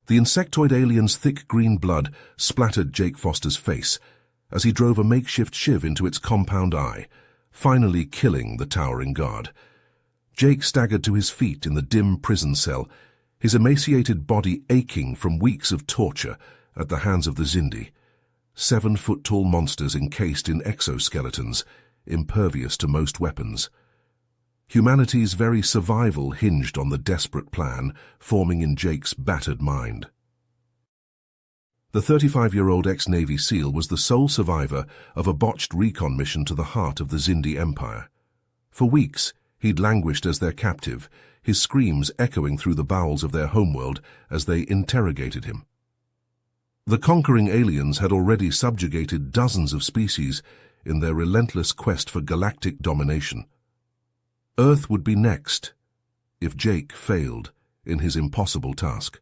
The insectoid alien's thick green blood splattered Jake Foster's face as he drove a makeshift shiv into its compound eye, finally killing the towering guard. Jake staggered to his feet in the dim prison cell, his emaciated body aching from weeks of torture at the hands of the Zindi. 7-foot-tall monsters encased in exoskeletons, impervious to most weapons. Humanity's very survival hinged on the desperate plan forming in Jake's battered mind. The 35-year-old ex-Navy SEAL was the sole survivor of a botched recon mission to the heart of the Zindi Empire. For weeks, he'd languished as their captive, his screams echoing through the bowels of their homeworld as they interrogated him. The conquering aliens had already subjugated dozens of species in their relentless quest for galactic domination. Earth would be next, if Jake failed in his impossible task.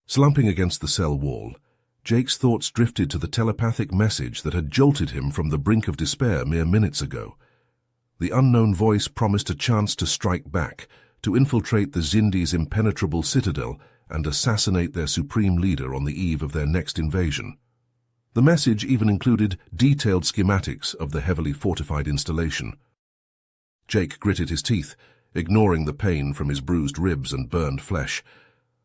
Slumping against the cell wall, Jake's thoughts drifted to the telepathic message that had jolted him from the brink of despair mere minutes ago. The unknown voice promised a chance to strike back, to infiltrate the Zindi's impenetrable citadel and assassinate their supreme leader on the eve of their next invasion. The message even included detailed schematics of the heavily fortified installation. Jake gritted his teeth, ignoring the pain from his bruised ribs and burned flesh.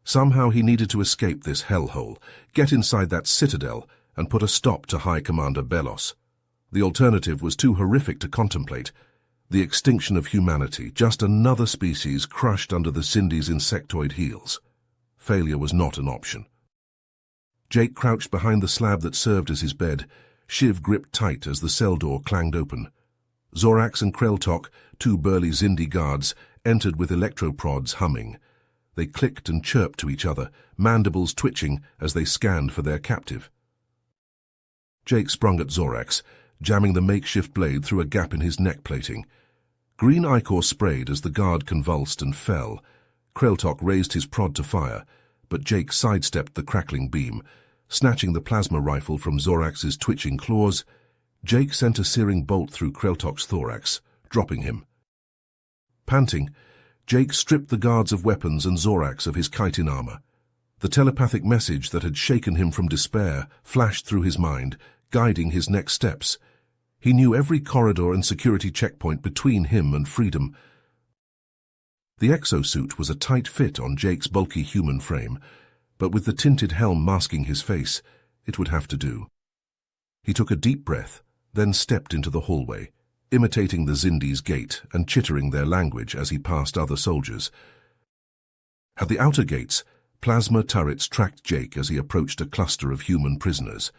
Somehow he needed to escape this hellhole, get inside that citadel, and put a stop to High Commander Belos. The alternative was too horrific to contemplate. The extinction of humanity, just another species crushed under the Zindi's insectoid heels. Failure was not an option. Jake crouched behind the slab that served as his bed, shiv gripped tight as the cell door clanged open. Zorax and Kreltok, two burly Zindi guards, entered with electroprods humming. They clicked and chirped to each other, mandibles twitching as they scanned for their captive. Jake sprung at Zorax, jamming the makeshift blade through a gap in his neck plating. Green ichor sprayed as the guard convulsed and fell. Kreltok raised his prod to fire, but Jake sidestepped the crackling beam. Snatching the plasma rifle from Zorax's twitching claws, Jake sent a searing bolt through Kreltok's thorax, dropping him. Panting, Jake stripped the guards of weapons and Zorax of his chitin armor. The telepathic message that had shaken him from despair flashed through his mind, guiding his next steps. He knew every corridor and security checkpoint between him and freedom. The exosuit was a tight fit on Jake's bulky human frame, but with the tinted helm masking his face, it would have to do. He took a deep breath, then stepped into the hallway, imitating the Zindi's gait and chittering their language as he passed other soldiers. At the outer gates, plasma turrets tracked Jake as he approached a cluster of human prisoners.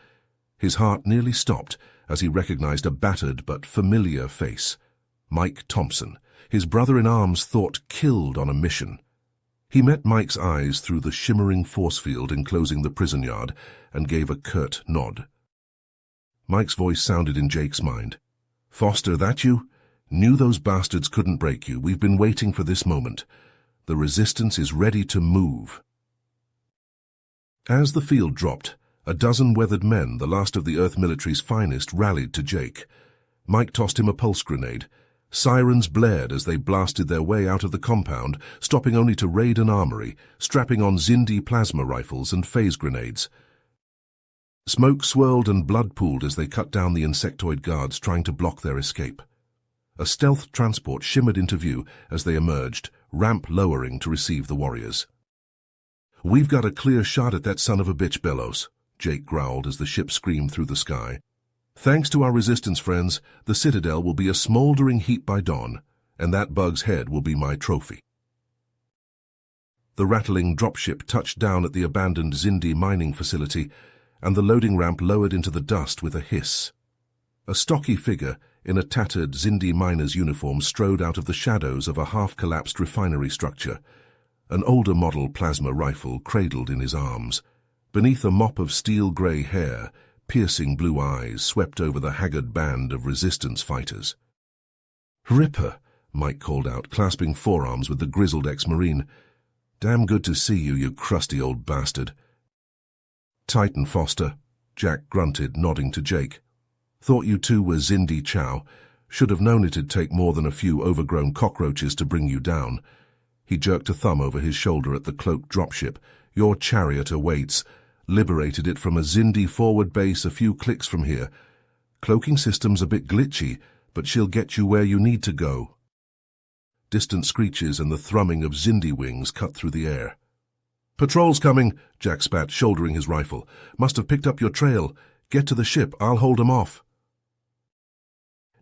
His heart nearly stopped as he recognized a battered but familiar face. Mike Thompson, his brother-in-arms thought killed on a mission. He met Mike's eyes through the shimmering force field enclosing the prison yard and gave a curt nod. Mike's voice sounded in Jake's mind. "Foster, that you? Knew those bastards couldn't break you. We've been waiting for this moment. The resistance is ready to move." As the field dropped, a dozen weathered men, the last of the Earth military's finest, rallied to Jake. Mike tossed him a pulse grenade. Sirens blared as they blasted their way out of the compound, stopping only to raid an armory, strapping on Zindi plasma rifles and phase grenades. Smoke swirled and blood pooled as they cut down the insectoid guards trying to block their escape. A stealth transport shimmered into view as they emerged, ramp lowering to receive the warriors. "We've got a clear shot at that son of a bitch, Belos," Jake growled as the ship screamed through the sky. "Thanks to our resistance friends, the Citadel will be a smoldering heap by dawn, and that bug's head will be my trophy." The rattling dropship touched down at the abandoned Zindi mining facility, and the loading ramp lowered into the dust with a hiss. A stocky figure in a tattered Zindi miner's uniform strode out of the shadows of a half-collapsed refinery structure, an older model plasma rifle cradled in his arms. Beneath a mop of steel-grey hair, piercing blue eyes swept over the haggard band of resistance fighters. "Ripper," Mike called out, clasping forearms with the grizzled ex-Marine. "Damn good to see you, you crusty old bastard." "Titan, Foster," Jack grunted, nodding to Jake. "Thought you two were Zindi Chow. Should have known it'd take more than a few overgrown cockroaches to bring you down." He jerked a thumb over his shoulder at the cloaked dropship, Your chariot awaits. Liberated it from a Xindi forward base a few clicks from here. Cloaking system's a bit glitchy, but she'll get you where you need to go. Distant screeches and the thrumming of Xindi wings cut through the air. Patrol's coming, Jack spat, shouldering his rifle. Must have picked up your trail. Get to the ship, I'll hold 'em off.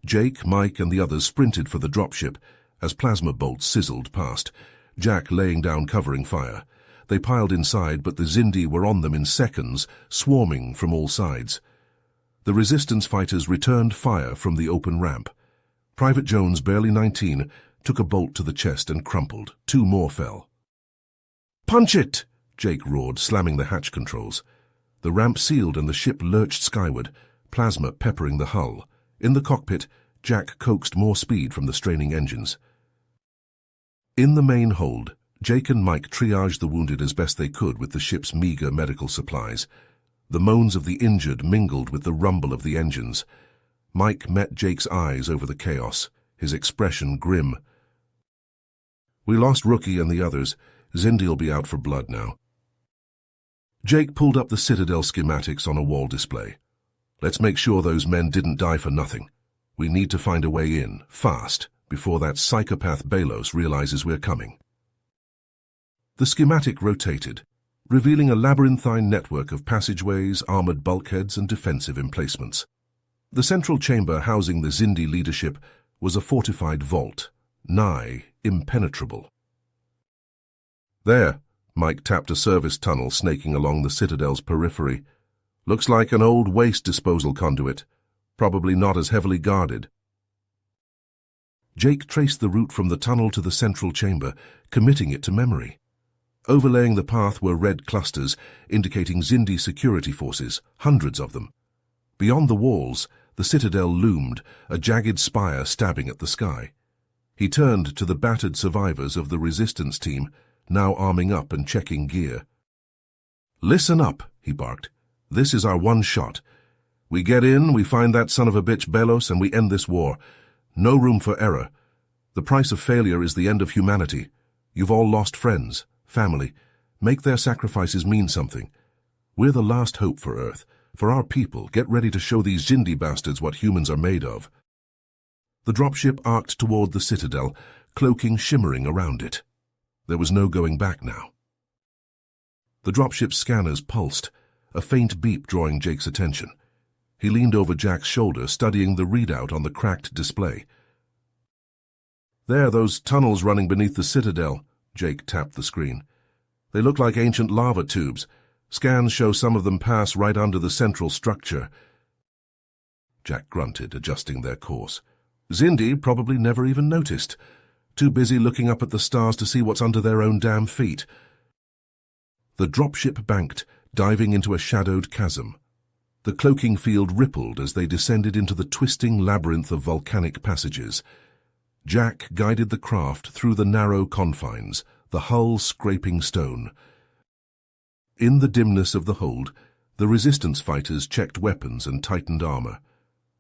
Jake, Mike, and the others sprinted for the dropship as plasma bolts sizzled past, Jack laying down covering fire. They piled inside, but the Xindi were on them in seconds, swarming from all sides. The resistance fighters returned fire from the open ramp. Private Jones, barely 19, took a bolt to the chest and crumpled. 2 more fell. "Punch it!" Jake roared, slamming the hatch controls. The ramp sealed and the ship lurched skyward, plasma peppering the hull. In the cockpit, Jack coaxed more speed from the straining engines. In the main hold, Jake and Mike triaged the wounded as best they could with the ship's meager medical supplies. The moans of the injured mingled with the rumble of the engines. Mike met Jake's eyes over the chaos, his expression grim. "We lost Rookie and the others. Xindi'll be out for blood now." Jake pulled up the Citadel schematics on a wall display. "Let's make sure those men didn't die for nothing. We need to find a way in, fast, before that psychopath Balos realizes we're coming." The schematic rotated, revealing a labyrinthine network of passageways, armored bulkheads, and defensive emplacements. The central chamber housing the Xindi leadership was a fortified vault, nigh impenetrable. "There," Mike tapped a service tunnel snaking along the Citadel's periphery. "Looks like an old waste disposal conduit, probably not as heavily guarded." Jake traced the route from the tunnel to the central chamber, committing it to memory. Overlaying the path were red clusters, indicating Xindi security forces, hundreds of them. Beyond the walls, the Citadel loomed, a jagged spire stabbing at the sky. He turned to the battered survivors of the resistance team, now arming up and checking gear. "Listen up," he barked. "This is our one shot. We get in, we find that son of a bitch Balos, and we end this war. No room for error. The price of failure is the end of humanity. You've all lost friends, family. Make their sacrifices mean something. We're the last hope for Earth. For our people, get ready to show these Xindi bastards what humans are made of." The dropship arced toward the Citadel, cloaking shimmering around it. There was no going back now. The dropship's scanners pulsed, a faint beep drawing Jake's attention. He leaned over Jack's shoulder, studying the readout on the cracked display. "There, those tunnels running beneath the Citadel," Jake tapped the screen. "They look like ancient lava tubes. Scans show some of them pass right under the central structure." Jack grunted, adjusting their course. "Xindi probably never even noticed. Too busy looking up at the stars to see what's under their own damn feet." The dropship banked, diving into a shadowed chasm. The cloaking field rippled as they descended into the twisting labyrinth of volcanic passages. Jack guided the craft through the narrow confines, the hull scraping stone. In the dimness of the hold, the resistance fighters checked weapons and tightened armor.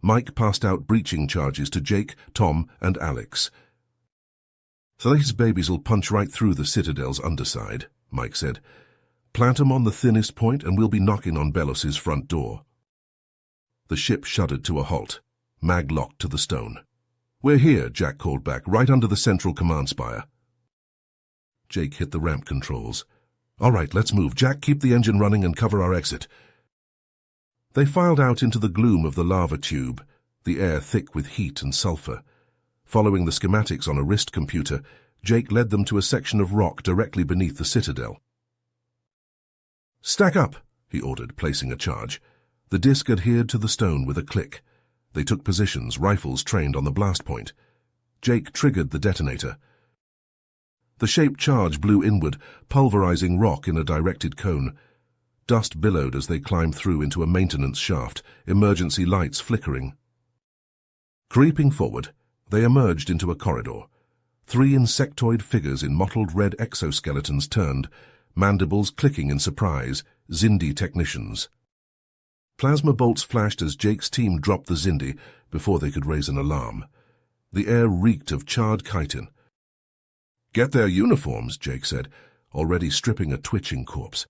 Mike passed out breaching charges to Jake, Tom, and Alex. "So these babies'll punch right through the Citadel's underside," Mike said. "Plant 'em on the thinnest point and we'll be knocking on Belos's front door." The ship shuddered to a halt, mag-locked to the stone. "We're here," Jack called back, "right under the central command spire." Jake hit the ramp controls. "All right, let's move. Jack, keep the engine running and cover our exit." They filed out into the gloom of the lava tube, the air thick with heat and sulfur. Following the schematics on a wrist computer, Jake led them to a section of rock directly beneath the Citadel. "Stack up," he ordered, placing a charge. The disc adhered to the stone with a click. They took positions, rifles trained on the blast point. Jake triggered the detonator. The shaped charge blew inward, pulverizing rock in a directed cone. Dust billowed as they climbed through into a maintenance shaft, emergency lights flickering. Creeping forward, they emerged into a corridor. 3 insectoid figures in mottled red exoskeletons turned, mandibles clicking in surprise, Xindi technicians. Plasma bolts flashed as Jake's team dropped the Xindi before they could raise an alarm. The air reeked of charred chitin. "Get their uniforms," Jake said. already stripping a twitching corpse.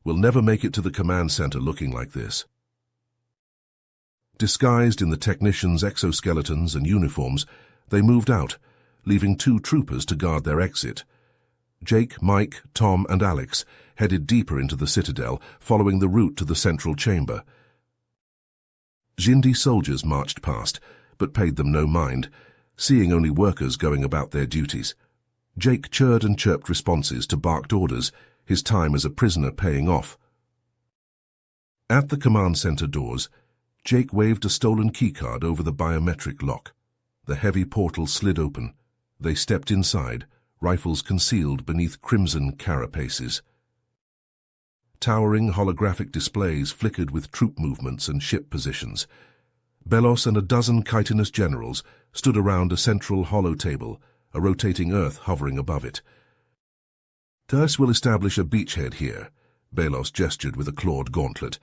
"We'll never make it to the command center looking like this." Disguised in the technicians' exoskeletons and uniforms, they moved out, leaving 2 troopers to guard their exit. Jake, Mike, Tom, and Alex headed deeper into the citadel, following the route to the central chamber. Xindi soldiers marched past, but paid them no mind, seeing only workers going about their duties. Jake chirred and chirped responses to barked orders, his time as a prisoner paying off. At the command center doors, Jake waved a stolen keycard over the biometric lock. The heavy portal slid open. They stepped inside, rifles concealed beneath crimson carapaces. Towering holographic displays flickered with troop movements and ship positions. Belos and a dozen chitinous generals stood around a central hollow table, a rotating earth hovering above it. "Thus will establish a beachhead here," Belos gestured with a clawed gauntlet,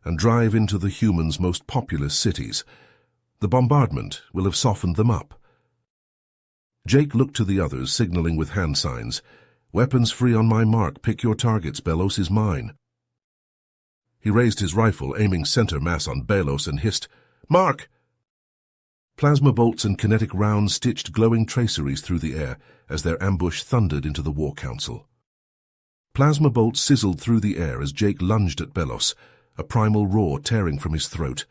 "and drive into the humans' most populous cities. The bombardment will have softened them up." Jake looked to the others, signaling with hand signs. "Weapons free on my mark. Pick your targets. Belos is mine." He raised his rifle, aiming center mass on Belos, and hissed, "Mark!" Plasma bolts and kinetic rounds stitched glowing traceries through the air as their ambush thundered into the War Council. Plasma bolts sizzled through the air as Jake lunged at Belos, a primal roar tearing from his throat.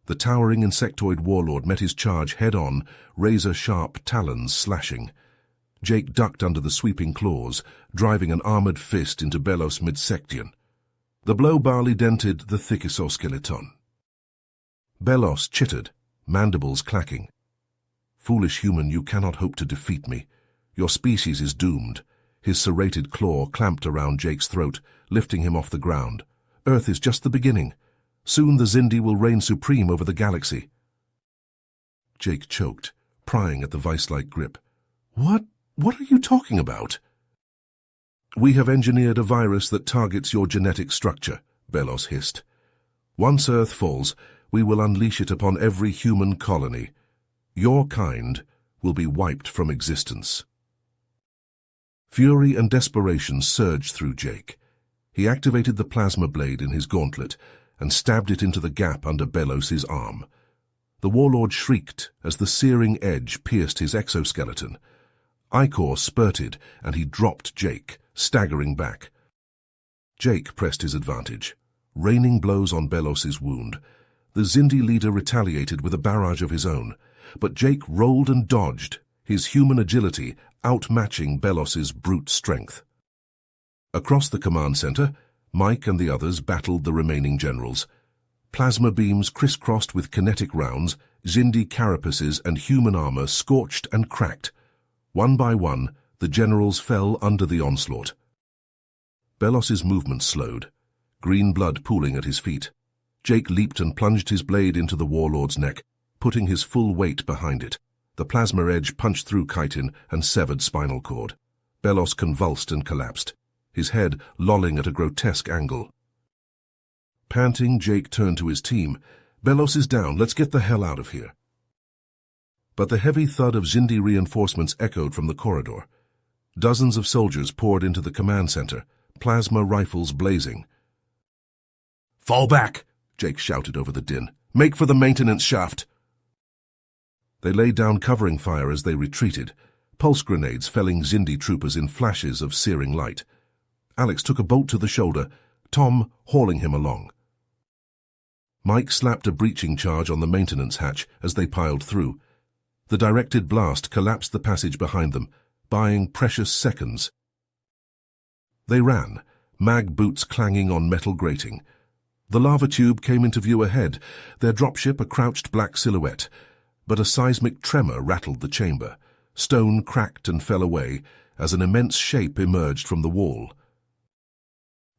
The towering insectoid warlord met his charge head-on, razor-sharp talons slashing. Jake ducked under the sweeping claws, driving an armored fist into Belos' midsection. The blow barely dented the thick exoskeleton. Belos chittered, mandibles clacking. "Foolish human, you cannot hope to defeat me. Your species is doomed." His serrated claw clamped around Jake's throat, lifting him off the ground. "Earth is just the beginning. Soon the Xindi will reign supreme over the galaxy." Jake choked, prying at the vice-like grip. What are you talking about?" "We have engineered a virus that targets your genetic structure," Belos hissed. "Once Earth falls, we will unleash it upon every human colony. Your kind will be wiped from existence." Fury and desperation surged through Jake. He activated the plasma blade in his gauntlet and stabbed it into the gap under Belos' arm. The warlord shrieked as the searing edge pierced his exoskeleton. Ichor spurted, and he dropped Jake, staggering back. Jake pressed his advantage, raining blows on Belos' wound. The Xindi leader retaliated with a barrage of his own, but Jake rolled and dodged, his human agility outmatching Belos' brute strength. Across the command center, Mike and the others battled the remaining generals. Plasma beams crisscrossed with kinetic rounds, Xindi carapaces and human armor scorched and cracked. One by one, the generals fell under the onslaught. Belos' movement slowed, green blood pooling at his feet. Jake leaped and plunged his blade into the warlord's neck, putting his full weight behind it. The plasma edge punched through chitin and severed spinal cord. Belos convulsed and collapsed, his head lolling at a grotesque angle. Panting, Jake turned to his team. "Belos is down. Let's get the hell out of here." But the heavy thud of Xindi reinforcements echoed from the corridor. Dozens of soldiers poured into the command center, plasma rifles blazing. "Fall back!" Jake shouted over the din. "Make for the maintenance shaft!" They laid down covering fire as they retreated, pulse grenades felling Xindi troopers in flashes of searing light. Alex took a bolt to the shoulder, Tom hauling him along. Mike slapped a breaching charge on the maintenance hatch as they piled through. The directed blast collapsed the passage behind them, buying precious seconds. They ran, mag boots clanging on metal grating. The lava tube came into view ahead, their dropship a crouched black silhouette, but a seismic tremor rattled the chamber. Stone cracked and fell away as an immense shape emerged from the wall.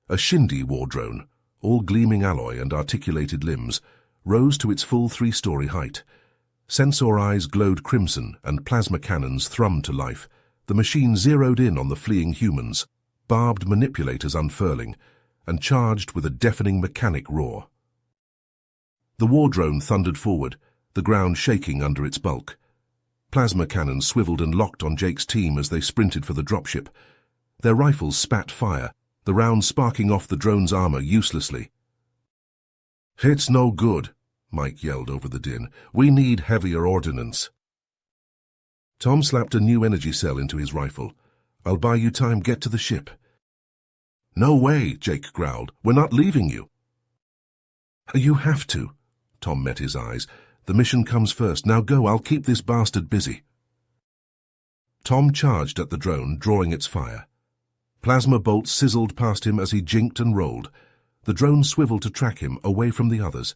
A Xindi war drone, all gleaming alloy and articulated limbs, rose to its full 3-story height. Sensor eyes glowed crimson and plasma cannons thrummed to life. The machine zeroed in on the fleeing humans, barbed manipulators unfurling, and charged with a deafening mechanic roar. The war drone thundered forward, the ground shaking under its bulk. Plasma cannons swiveled and locked on Jake's team as they sprinted for the dropship. Their rifles spat fire, the rounds sparking off the drone's armor uselessly. "It's no good," Mike yelled over the din. "We need heavier ordnance." Tom slapped a new energy cell into his rifle. "I'll buy you time. Get to the ship." "No way," Jake growled. "We're not leaving you." "You have to." Tom met his eyes. "The mission comes first. Now go, I'll keep this bastard busy." Tom charged at the drone, drawing its fire. Plasma bolts sizzled past him as he jinked and rolled. The drone swiveled to track him, away from the others.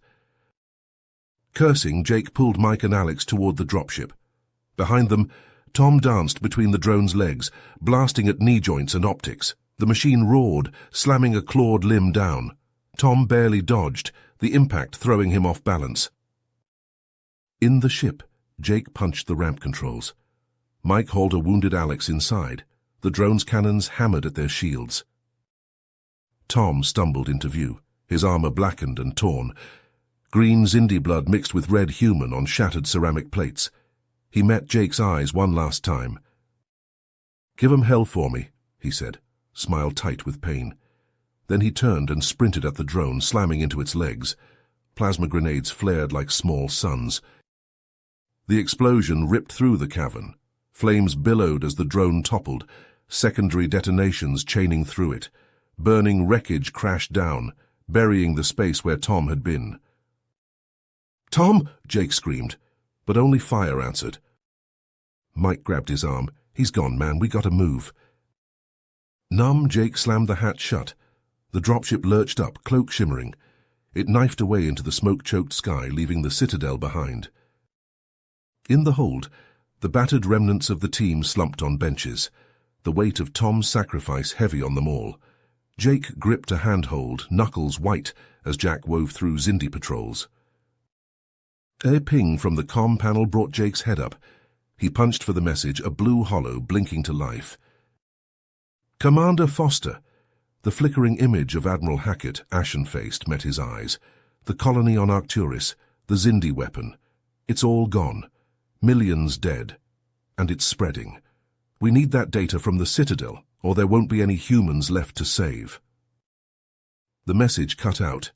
Cursing, Jake pulled Mike and Alex toward the dropship. Behind them, Tom danced between the drone's legs, blasting at knee joints and optics. The machine roared, slamming a clawed limb down. Tom barely dodged, the impact throwing him off balance. In the ship, Jake punched the ramp controls. Mike hauled a wounded Alex inside. The drone's cannons hammered at their shields. Tom stumbled into view, his armor blackened and torn. Green Zindi blood mixed with red human on shattered ceramic plates. He met Jake's eyes one last time. "Give 'em hell for me," he said, smile tight with pain. Then he turned and sprinted at the drone, slamming into its legs. Plasma grenades flared like small suns. The explosion ripped through the cavern. Flames billowed as the drone toppled, secondary detonations chaining through it. Burning wreckage crashed down, burying the space where Tom had been. "Tom!" Jake screamed, but only fire answered. Mike grabbed his arm. "He's gone, man. We gotta move." Numb, Jake slammed the hatch shut. The dropship lurched up, cloak shimmering. It knifed away into the smoke-choked sky, leaving the citadel behind. In the hold, the battered remnants of the team slumped on benches, the weight of Tom's sacrifice heavy on them all. Jake gripped a handhold, knuckles white, as Jack wove through Zindi patrols. A ping from the comm panel brought Jake's head up. He punched for the message, a blue hollow blinking to life. "Commander Foster." The flickering image of Admiral Hackett, ashen-faced, met his eyes. The colony on Arcturus, the Zindi weapon. It's all gone. Millions dead. And it's spreading. We need that data from the Citadel, or there won't be any humans left to save. The message cut out.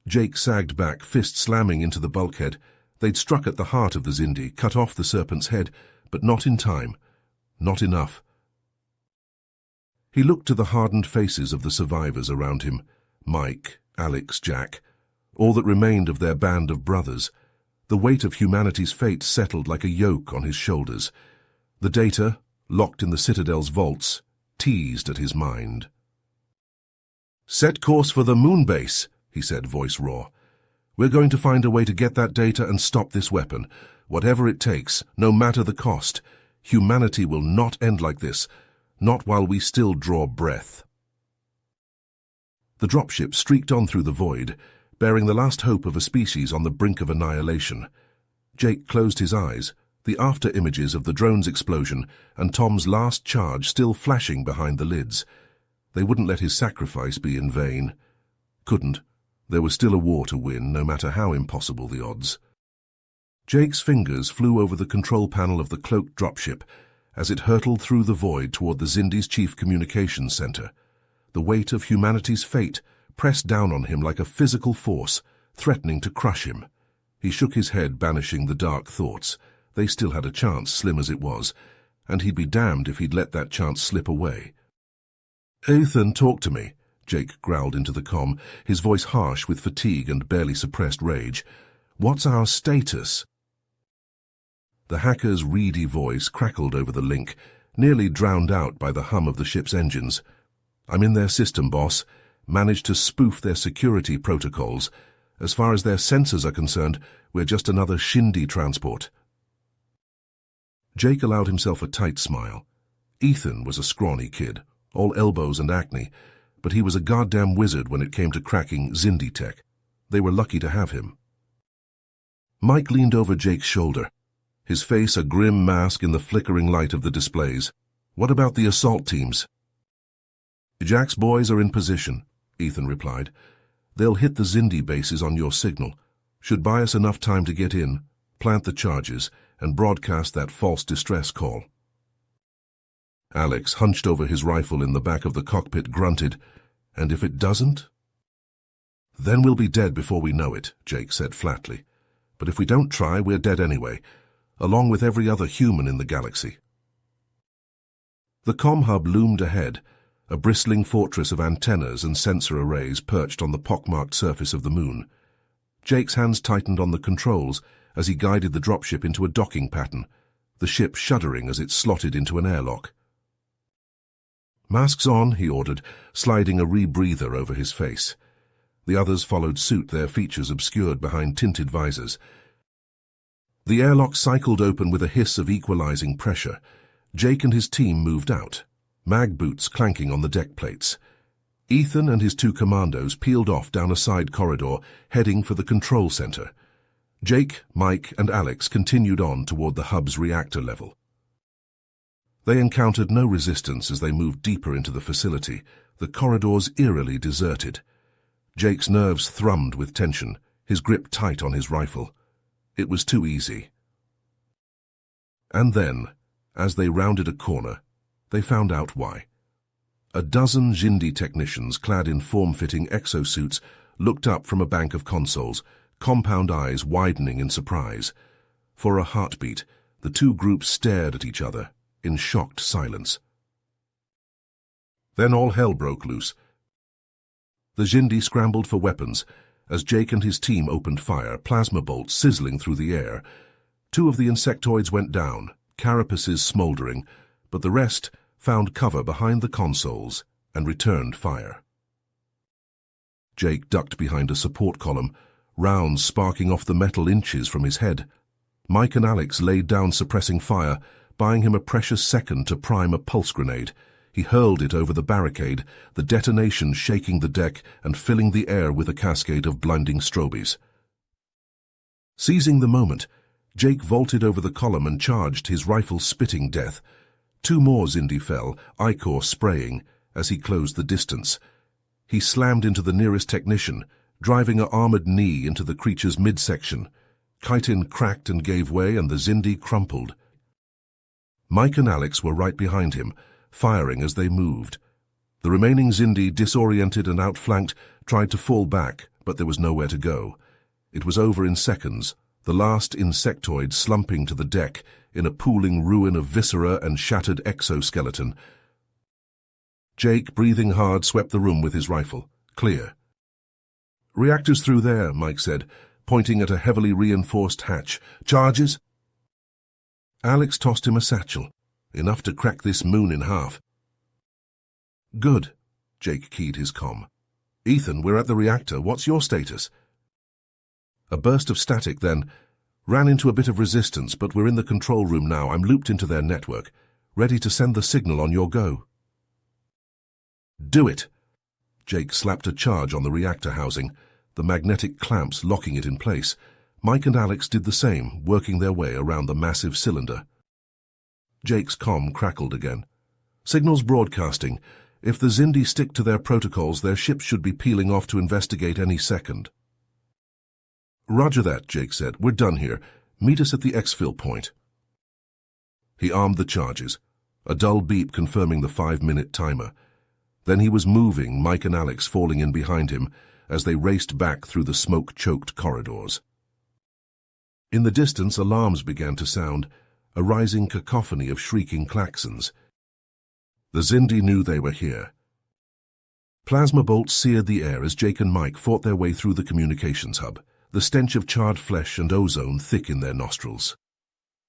Jake sagged back, fist slamming into the bulkhead. They'd struck at the heart of the Zindi, cut off the serpent's head, but not in time. Not enough. He looked to the hardened faces of the survivors around him. Mike, Alex, Jack. All that remained of their band of brothers. The weight of humanity's fate settled like a yoke on his shoulders. The data, locked in the Citadel's vaults, teased at his mind. "Set course for the moon base," he said, voice raw. "We're going to find a way to get that data and stop this weapon. Whatever it takes, no matter the cost. Humanity will not end like this. Not while we still draw breath." The dropship streaked on through the void, bearing the last hope of a species on the brink of annihilation. Jake closed his eyes, the after-images of the drone's explosion and Tom's last charge still flashing behind the lids. They wouldn't let his sacrifice be in vain. Couldn't. There was still a war to win, no matter how impossible the odds. Jake's fingers flew over the control panel of the cloaked dropship as it hurtled through the void toward the Zindi's chief communications center. The weight of humanity's fate pressed down on him like a physical force, threatening to crush him. He shook his head, banishing the dark thoughts. They still had a chance, slim as it was, and he'd be damned if he'd let that chance slip away. "Ethan, talk to me," Jake growled into the comm, his voice harsh with fatigue and barely suppressed rage. "What's our status?" The hacker's reedy voice crackled over the link, nearly drowned out by the hum of the ship's engines. "I'm in their system, boss. Managed to spoof their security protocols. As far as their sensors are concerned, we're just another Shindy transport." Jake allowed himself a tight smile. Ethan was a scrawny kid, all elbows and acne, but he was a goddamn wizard when it came to cracking Zindi tech. They were lucky to have him. Mike leaned over Jake's shoulder, his face a grim mask in the flickering light of the displays. "What about the assault teams?" "Jack's boys are in position," Ethan replied. "They'll hit the Zindi bases on your signal. Should buy us enough time to get in, plant the charges, and broadcast that false distress call." Alex, hunched over his rifle in the back of the cockpit, grunted. "And if it doesn't?" "Then we'll be dead before we know it," Jake said flatly. "But if we don't try, we're dead anyway, along with every other human in the galaxy." The comm hub loomed ahead, a bristling fortress of antennas and sensor arrays perched on the pockmarked surface of the moon. Jake's hands tightened on the controls as he guided the dropship into a docking pattern, the ship shuddering as it slotted into an airlock. "Masks on," he ordered, sliding a rebreather over his face. The others followed suit, their features obscured behind tinted visors. The airlock cycled open with a hiss of equalizing pressure. Jake and his team moved out, mag boots clanking on the deck plates. Ethan and his two commandos peeled off down a side corridor, heading for the control center. Jake, Mike, and Alex continued on toward the hub's reactor level. They encountered no resistance as they moved deeper into the facility, the corridors eerily deserted. Jake's nerves thrummed with tension, his grip tight on his rifle. It was too easy. And then, as they rounded a corner, they found out why. A dozen Xindi technicians clad in form-fitting exosuits looked up from a bank of consoles, compound eyes widening in surprise. For a heartbeat, the two groups stared at each other in shocked silence. Then all hell broke loose. The Xindi scrambled for weapons as Jake and his team opened fire, plasma bolts sizzling through the air. Two of the insectoids went down, carapaces smoldering, but the rest found cover behind the consoles and returned fire. Jake ducked behind a support column, rounds sparking off the metal inches from his head. Mike and Alex laid down suppressing fire, buying him a precious second to prime a pulse grenade. He hurled it over the barricade, the detonation shaking the deck and filling the air with a cascade of blinding strobies. Seizing the moment, Jake vaulted over the column and charged, his rifle spitting death. Two more Xindi fell, ichor spraying, as he closed the distance. He slammed into the nearest technician, driving an armored knee into the creature's midsection. Chitin cracked and gave way, and the Xindi crumpled. Mike and Alex were right behind him, firing as they moved. The remaining Xindi, disoriented and outflanked, tried to fall back, but there was nowhere to go. It was over in seconds, the last insectoid slumping to the deck in a pooling ruin of viscera and shattered exoskeleton. Jake, breathing hard, swept the room with his rifle. Clear. "Reactors through there," Mike said, pointing at a heavily reinforced hatch. "Charges?" Alex tossed him a satchel, enough to crack this moon in half. "Good," Jake keyed his comm. "Ethan, we're at the reactor. What's your status?" A burst of static, then. "Ran into a bit of resistance, but we're in the control room now. I'm looped into their network, ready to send the signal on your go." "Do it!" Jake slapped a charge on the reactor housing, the magnetic clamps locking it in place. Mike and Alex did the same, working their way around the massive cylinder. Jake's comm crackled again. "Signals broadcasting. If the Xindi stick to their protocols, their ships should be peeling off to investigate any second." "Roger that," Jake said. "We're done here. Meet us at the exfil point." He armed the charges, a dull beep confirming the 5-minute timer. Then he was moving, Mike and Alex falling in behind him as they raced back through the smoke-choked corridors. In the distance, alarms began to sound, a rising cacophony of shrieking klaxons. The Xindi knew they were here. Plasma bolts seared the air as Jake and Mike fought their way through the communications hub, the stench of charred flesh and ozone thick in their nostrils.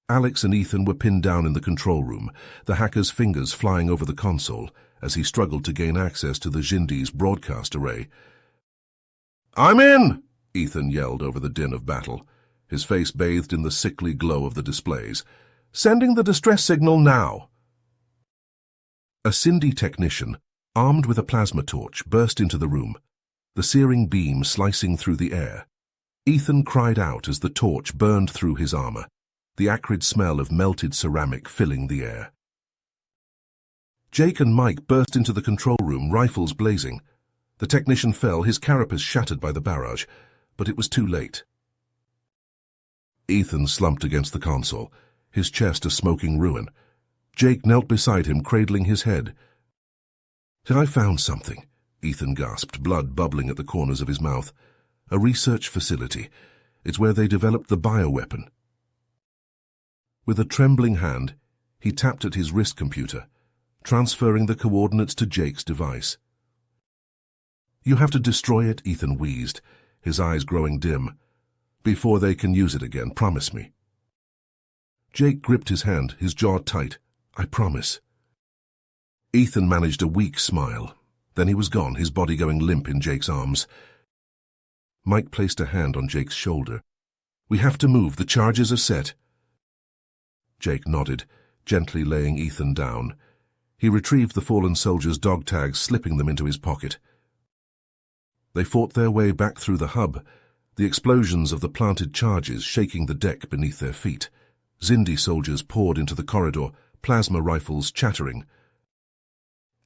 Alex and Ethan were pinned down in the control room, the hacker's fingers flying over the console as he struggled to gain access to the Xindi's broadcast array. "I'm in!" Ethan yelled over the din of battle, his face bathed in the sickly glow of the displays. "Sending the distress signal now." A Xindi technician, armed with a plasma torch, burst into the room, the searing beam slicing through the air. Ethan cried out as the torch burned through his armor, the acrid smell of melted ceramic filling the air. Jake and Mike burst into the control room, rifles blazing. The technician fell, his carapace shattered by the barrage, but it was too late. Ethan slumped against the console, his chest a smoking ruin. Jake knelt beside him, cradling his head. "I found something," Ethan gasped, blood bubbling at the corners of his mouth. "A research facility. It's where they developed the bioweapon." With a trembling hand, he tapped at his wrist computer, transferring the coordinates to Jake's device. "You have to destroy it," Ethan wheezed, his eyes growing dim. "Before they can use it again, promise me." Jake gripped his hand, his jaw tight. "I promise." Ethan managed a weak smile. Then he was gone, his body going limp in Jake's arms. Mike placed a hand on Jake's shoulder. "We have to move. The charges are set." Jake nodded, gently laying Ethan down. He retrieved the fallen soldier's dog tags, slipping them into his pocket. They fought their way back through the hub, the explosions of the planted charges shaking the deck beneath their feet. Xindi soldiers poured into the corridor, plasma rifles chattering.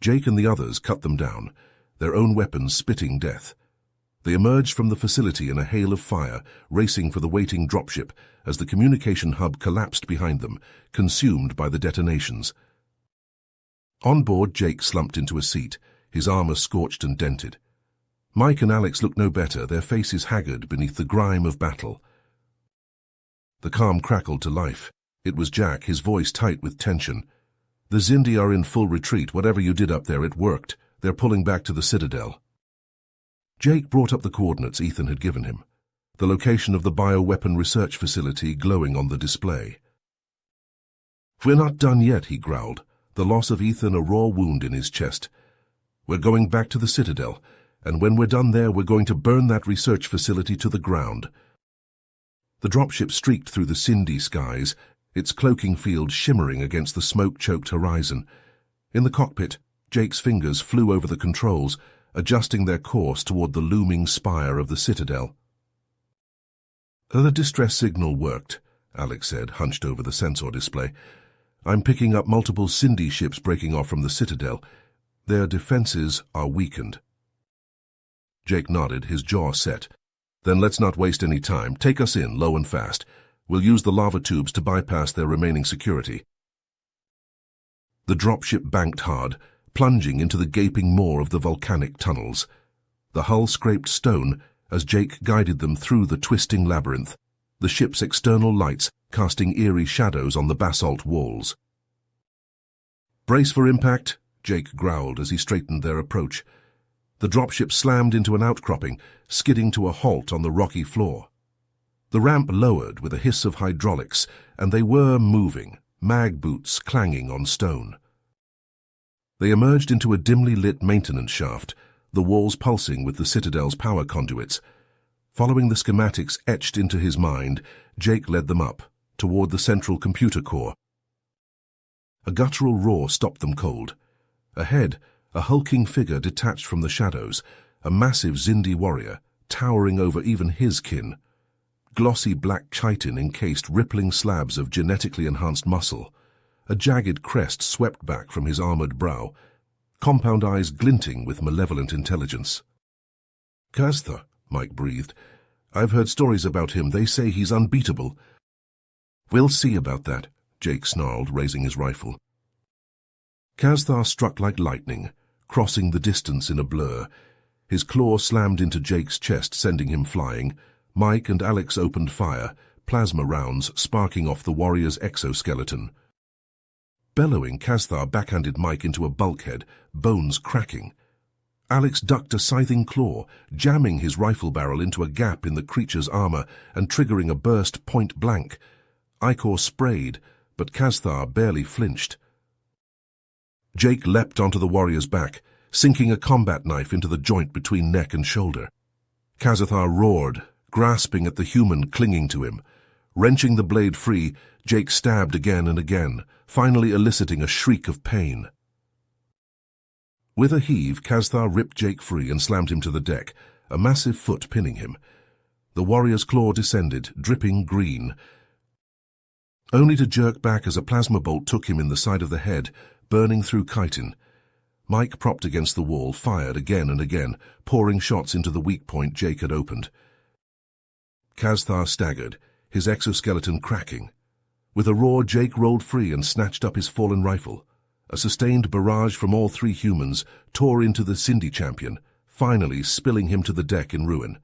Jake and the others cut them down, their own weapons spitting death. They emerged from the facility in a hail of fire, racing for the waiting dropship as the communication hub collapsed behind them, consumed by the detonations. On board, Jake slumped into a seat, his armor scorched and dented. Mike and Alex looked no better, their faces haggard beneath the grime of battle. The calm crackled to life. It was Jack, his voice tight with tension. "The Xindi are in full retreat. Whatever you did up there, it worked. They're pulling back to the Citadel." Jake brought up the coordinates Ethan had given him, the location of the bioweapon research facility glowing on the display. "We're not done yet," he growled, the loss of Ethan a raw wound in his chest. "We're going back to the Citadel, and when we're done there, we're going to burn that research facility to the ground." The dropship streaked through the Xindi skies, its cloaking field shimmering against the smoke-choked horizon. In the cockpit, Jake's fingers flew over the controls, adjusting their course toward the looming spire of the Citadel. "The distress signal worked," Alex said, hunched over the sensor display. "I'm picking up multiple Xindi ships breaking off from the Citadel. Their defenses are weakened." Jake nodded, his jaw set. "Then let's not waste any time. Take us in, low and fast. We'll use the lava tubes to bypass their remaining security." The dropship banked hard, plunging into the gaping maw of the volcanic tunnels. The hull scraped stone as Jake guided them through the twisting labyrinth, the ship's external lights casting eerie shadows on the basalt walls. "Brace for impact," Jake growled as he straightened their approach. The dropship slammed into an outcropping, skidding to a halt on the rocky floor. The ramp lowered with a hiss of hydraulics, and they were moving, mag boots clanging on stone. They emerged into a dimly lit maintenance shaft, the walls pulsing with the Citadel's power conduits. Following the schematics etched into his mind, Jake led them up, toward the central computer core. A guttural roar stopped them cold. Ahead, a hulking figure detached from the shadows, a massive Xindi warrior, towering over even his kin. Glossy black chitin encased rippling slabs of genetically enhanced muscle. A jagged crest swept back from his armored brow, compound eyes glinting with malevolent intelligence. "Kaztha," Mike breathed. "I've heard stories about him. They say he's unbeatable." "We'll see about that," Jake snarled, raising his rifle. Kazthar struck like lightning, crossing the distance in a blur. His claw slammed into Jake's chest, sending him flying. Mike and Alex opened fire, plasma rounds sparking off the warrior's exoskeleton. Bellowing, Kazthar backhanded Mike into a bulkhead, bones cracking. Alex ducked a scything claw, jamming his rifle barrel into a gap in the creature's armor and triggering a burst point blank. Icor sprayed, but Kazthar barely flinched. Jake leapt onto the warrior's back, sinking a combat knife into the joint between neck and shoulder. Kazthar roared, grasping at the human clinging to him. Wrenching the blade free, Jake stabbed again and again, finally eliciting a shriek of pain. With a heave, Kazthar ripped Jake free and slammed him to the deck, a massive foot pinning him. The warrior's claw descended, dripping green, only to jerk back as a plasma bolt took him in the side of the head, burning through chitin. Mike, propped against the wall, fired again and again, pouring shots into the weak point Jake had opened. Kazthar staggered, his exoskeleton cracking. With a roar, Jake rolled free and snatched up his fallen rifle. A sustained barrage from all three humans tore into the Xindi champion, finally spilling him to the deck in ruin.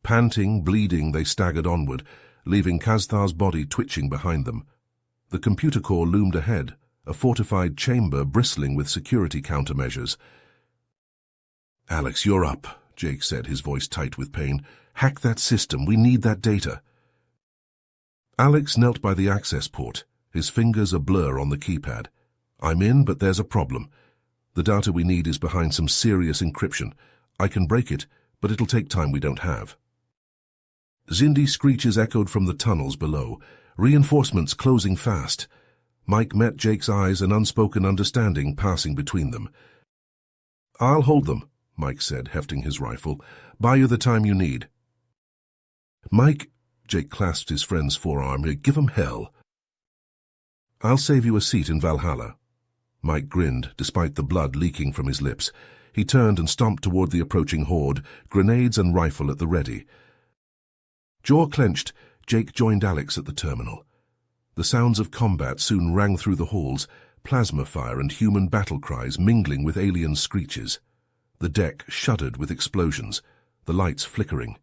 Panting, bleeding, they staggered onward, leaving Kazthar's body twitching behind them. The computer core loomed ahead, a fortified chamber bristling with security countermeasures. "Alex, you're up," Jake said, his voice tight with pain. "Hack that system. We need that data." Alex knelt by the access port, his fingers a blur on the keypad. "I'm in, but there's a problem. The data we need is behind some serious encryption. I can break it, but it'll take time we don't have." Xindi screeches echoed from the tunnels below, reinforcements closing fast. Mike met Jake's eyes, an unspoken understanding passing between them. "I'll hold them," Mike said, hefting his rifle. "Buy you the time you need." "Mike," Jake clasped his friend's forearm, "give 'em hell." "I'll save you a seat in Valhalla." Mike grinned, despite the blood leaking from his lips. He turned and stomped toward the approaching horde, grenades and rifle at the ready. Jaw clenched, Jake joined Alex at the terminal. The sounds of combat soon rang through the halls, plasma fire and human battle cries mingling with alien screeches. The deck shuddered with explosions, the lights flickering.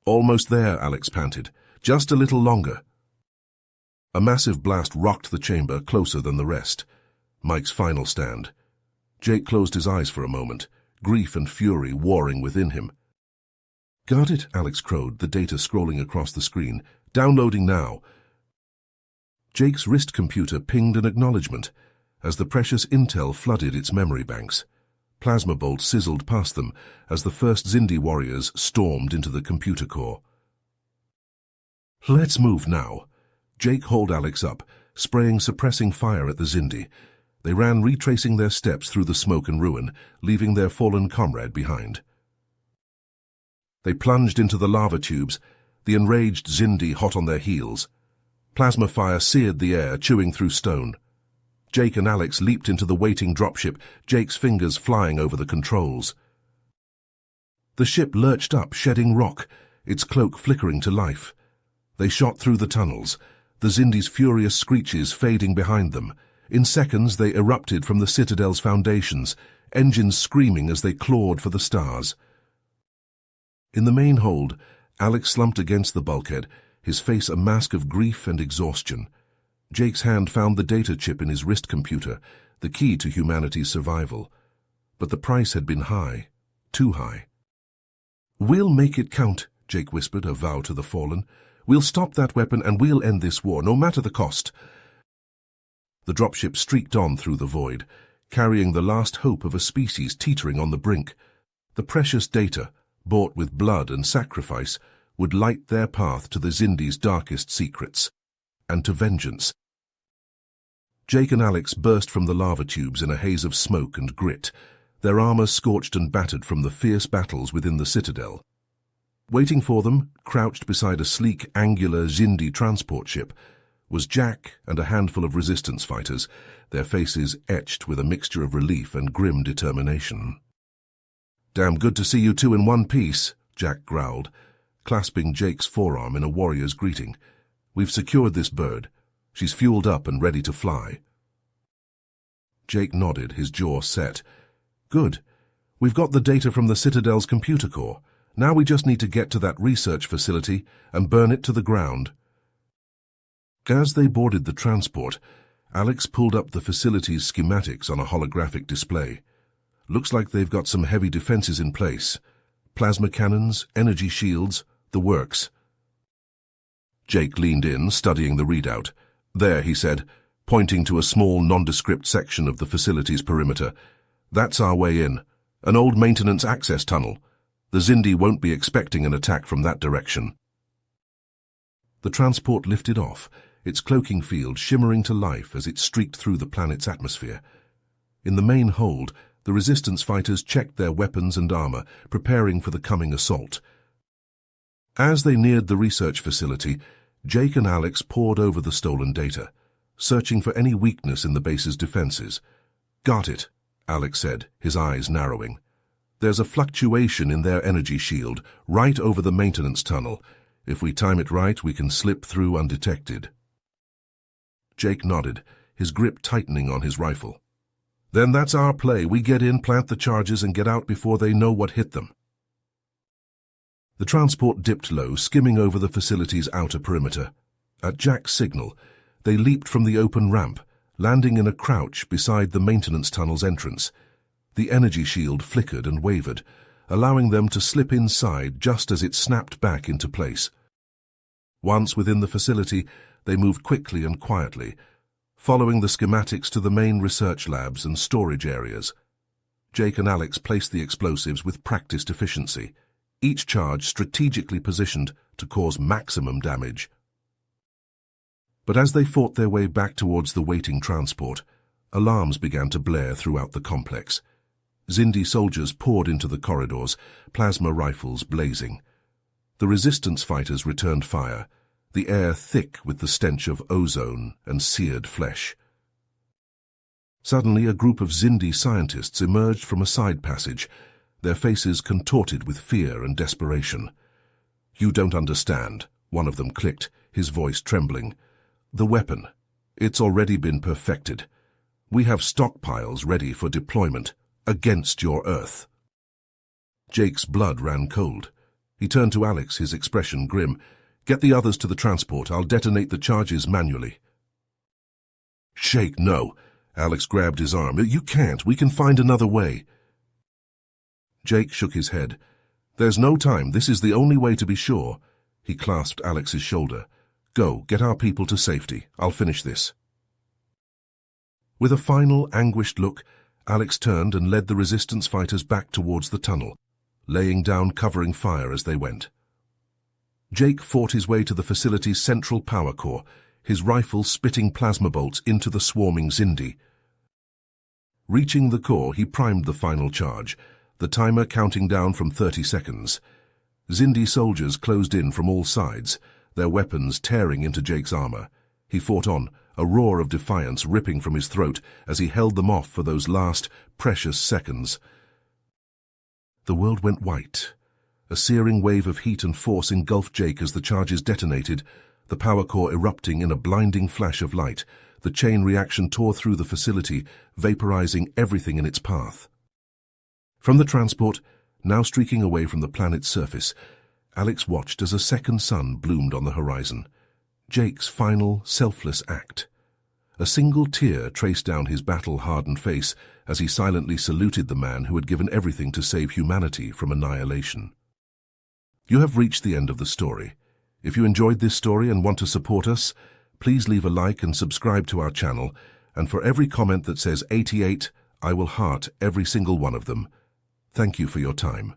"Almost there," Alex panted. "Just a little longer." A massive blast rocked the chamber closer than the rest. Mike's final stand. Jake closed his eyes for a moment, grief and fury warring within him. "Got it," Alex crowed, the data scrolling across the screen. "Downloading now." Jake's wrist computer pinged an acknowledgement as the precious intel flooded its memory banks. Plasma bolts sizzled past them as the first Xindi warriors stormed into the computer core. "Let's move now." Jake hauled Alex up, spraying suppressing fire at the Xindi. They ran, retracing their steps through the smoke and ruin, leaving their fallen comrade behind. They plunged into the lava tubes, the enraged Xindi hot on their heels. Plasma fire seared the air, chewing through stone. Jake and Alex leaped into the waiting dropship, Jake's fingers flying over the controls. The ship lurched up, shedding rock, its cloak flickering to life. They shot through the tunnels, the Xindi's furious screeches fading behind them. In seconds they erupted from the Citadel's foundations, engines screaming as they clawed for the stars. In the main hold, Alex slumped against the bulkhead, his face a mask of grief and exhaustion. Jake's hand found the data chip in his wrist computer, the key to humanity's survival. But the price had been high, too high. "We'll make it count," Jake whispered, a vow to the fallen. "We'll stop that weapon and we'll end this war, no matter the cost." The dropship streaked on through the void, carrying the last hope of a species teetering on the brink. The precious data, bought with blood and sacrifice, would light their path to the Xindi's darkest secrets, and to vengeance. Jake and Alex burst from the lava tubes in a haze of smoke and grit, their armor scorched and battered from the fierce battles within the Citadel. Waiting for them, crouched beside a sleek, angular Xindi transport ship, was Jack and a handful of resistance fighters, their faces etched with a mixture of relief and grim determination. "Damn good to see you two in one piece," Jack growled, clasping Jake's forearm in a warrior's greeting. "We've secured this bird. She's fueled up and ready to fly." Jake nodded, his jaw set. "Good. We've got the data from the Citadel's computer core. Now we just need to get to that research facility and burn it to the ground." As they boarded the transport, Alex pulled up the facility's schematics on a holographic display. "Looks like they've got some heavy defenses in place. Plasma cannons, energy shields, the works." Jake leaned in, studying the readout. "There," he said, pointing to a small, nondescript section of the facility's perimeter. "That's our way in. An old maintenance access tunnel. The Xindi won't be expecting an attack from that direction." The transport lifted off, its cloaking field shimmering to life as it streaked through the planet's atmosphere. In the main hold, the resistance fighters checked their weapons and armor, preparing for the coming assault. As they neared the research facility, Jake and Alex pored over the stolen data, searching for any weakness in the base's defenses. "Got it," Alex said, his eyes narrowing. "There's a fluctuation in their energy shield, right over the maintenance tunnel. If we time it right, we can slip through undetected." Jake nodded, his grip tightening on his rifle. "Then that's our play. We get in, plant the charges, and get out before they know what hit them." The transport dipped low, skimming over the facility's outer perimeter. At Jack's signal, they leaped from the open ramp, landing in a crouch beside the maintenance tunnel's entrance. The energy shield flickered and wavered, allowing them to slip inside just as it snapped back into place. Once within the facility, they moved quickly and quietly, following the schematics to the main research labs and storage areas. Jake and Alex placed the explosives with practiced efficiency, each charge strategically positioned to cause maximum damage. But as they fought their way back towards the waiting transport, alarms began to blare throughout the complex. Xindi soldiers poured into the corridors, plasma rifles blazing. The resistance fighters returned fire, the air thick with the stench of ozone and seared flesh. Suddenly, a group of Xindi scientists emerged from a side passage, their faces contorted with fear and desperation. "You don't understand," one of them clicked, his voice trembling. "The weapon. It's already been perfected. We have stockpiles ready for deployment against your Earth." Jake's blood ran cold. He turned to Alex, his expression grim. "Get the others to the transport. I'll detonate the charges manually." "Jake, no." Alex grabbed his arm. "You can't. We can find another way." Jake shook his head. "There's no time. This is the only way to be sure." He clasped Alex's shoulder. "Go, get our people to safety. I'll finish this." With a final, anguished look, Alex turned and led the resistance fighters back towards the tunnel, laying down covering fire as they went. Jake fought his way to the facility's central power core, his rifle spitting plasma bolts into the swarming Xindi. Reaching the core, he primed the final charge, the timer counting down from 30 seconds. Xindi soldiers closed in from all sides, their weapons tearing into Jake's armor. He fought on, a roar of defiance ripping from his throat as he held them off for those last, precious seconds. The world went white. A searing wave of heat and force engulfed Jake as the charges detonated, the power core erupting in a blinding flash of light. The chain reaction tore through the facility, vaporizing everything in its path. From the transport, now streaking away from the planet's surface, Alex watched as a second sun bloomed on the horizon. Jake's final, selfless act. A single tear traced down his battle-hardened face as he silently saluted the man who had given everything to save humanity from annihilation. You have reached the end of the story. If you enjoyed this story and want to support us, please leave a like and subscribe to our channel, and for every comment that says 88, I will heart every single one of them. Thank you for your time.